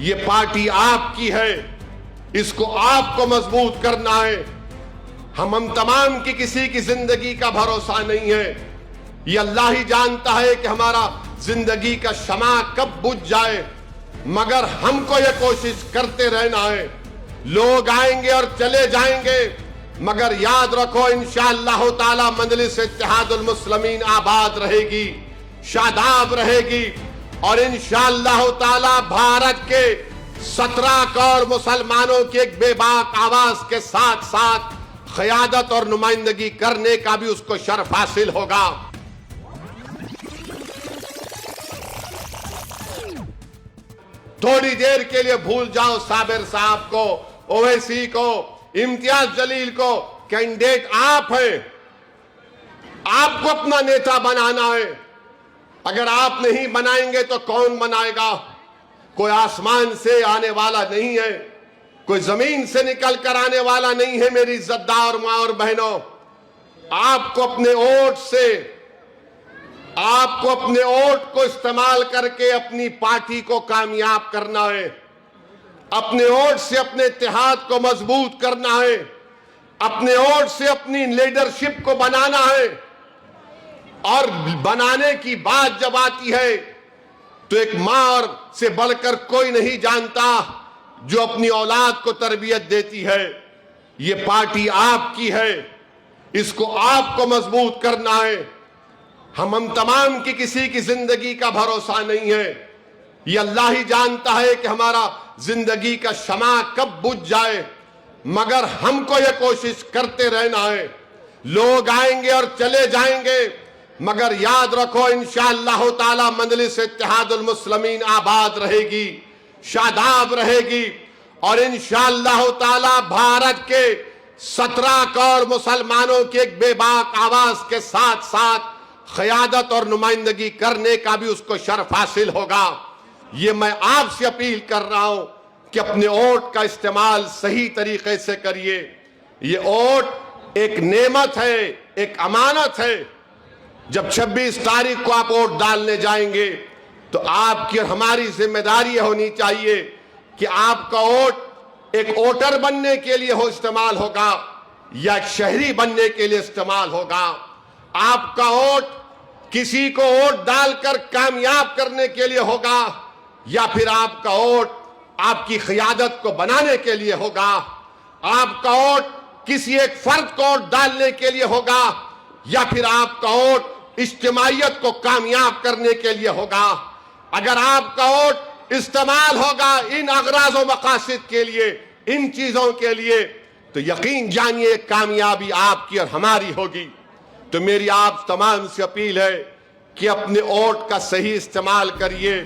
ये पार्टी आपकी है, इसको आपको मजबूत करना है। हम तमाम की किसी की जिंदगी का भरोसा नहीं है। ये अल्लाह ही जानता है कि हमारा जिंदगी का शमा कब बुझ जाए, मगर हमको ये कोशिश करते रहना है। लोग आएंगे और चले जाएंगे, मगर याद रखो इंशाअल्लाह ताला मजलिस इत्तेहादुल मुस्लिमीन आबाद रहेगी, शादाब रहेगी। और इंशाअल्लाह ताला भारत के 17 करोड़ मुसलमानों की एक बेबाक आवाज के साथ साथ क़यादत और नुमाइंदगी करने का भी उसको शर्फ हासिल होगा। थोड़ी देर के लिए भूल जाओ साबिर साहब को, ओवैसी को, इम्तियाज जलील को। कैंडिडेट आप हैं, आपको अपना नेता बनाना है। अगर आप नहीं बनाएंगे तो कौन बनाएगा? कोई आसमान से आने वाला नहीं है, कोई जमीन से निकल कर आने वाला नहीं है। मेरी इज्जतदार मां और बहनों, आपको अपने वोट से, आपको अपने वोट को इस्तेमाल करके अपनी पार्टी को कामयाब करना है। अपने वोट से अपने इत्तेहाद को मजबूत करना है। अपने वोट से अपनी लीडरशिप को बनाना है। और बनाने की बात जब आती है तो एक मां से बढ़कर कोई नहीं जानता जो अपनी औलाद को तरबियत देती है। ये पार्टी आपकी है, इसको आपको मजबूत करना है। हम तमाम की किसी की जिंदगी का भरोसा नहीं है। ये अल्लाह ही जानता है कि हमारा जिंदगी का शमा कब बुझ जाए, मगर हमको ये कोशिश करते रहना है। लोग आएंगे और चले जाएंगे, मगर याद रखो इंशाअल्लाह ताला मजलिस इत्तेहादुल मुस्लिमीन आबाद रहेगी, शादाब रहेगी। और इंशाअल्लाह ताला भारत के 17 करोड़ मुसलमानों की एक बेबाक आवाज के साथ साथ क़यादत और नुमाइंदगी करने का भी उसको शर्फ हासिल होगा। ये मैं आपसे अपील कर रहा हूं कि अपने वोट का इस्तेमाल सही तरीके से करिए। ये वोट एक नेमत है, एक अमानत है। जब 26 तारीख को आप वोट डालने जाएंगे तो आपकी और हमारी जिम्मेदारी होनी चाहिए कि आपका वोट एक वोटर बनने के लिए हो इस्तेमाल होगा या एक शहरी बनने के लिए इस्तेमाल होगा। आपका वोट किसी को वोट डालकर कामयाब करने के लिए होगा या फिर आपका वोट आपकी क़यादत को बनाने के लिए होगा। आपका वोट किसी एक फर्द को वोट डालने के लिए होगा या फिर आपका वोट इज्तिमाइयत को कामयाब करने के लिए होगा। अगर आपका वोट इस्तेमाल होगा इन अगराज़ व मकासिद के लिए, इन चीजों के लिए, तो यकीन जानिए कामयाबी आपकी और हमारी होगी। तो मेरी आप तमाम से अपील है कि अपने वोट का सही इस्तेमाल करिए।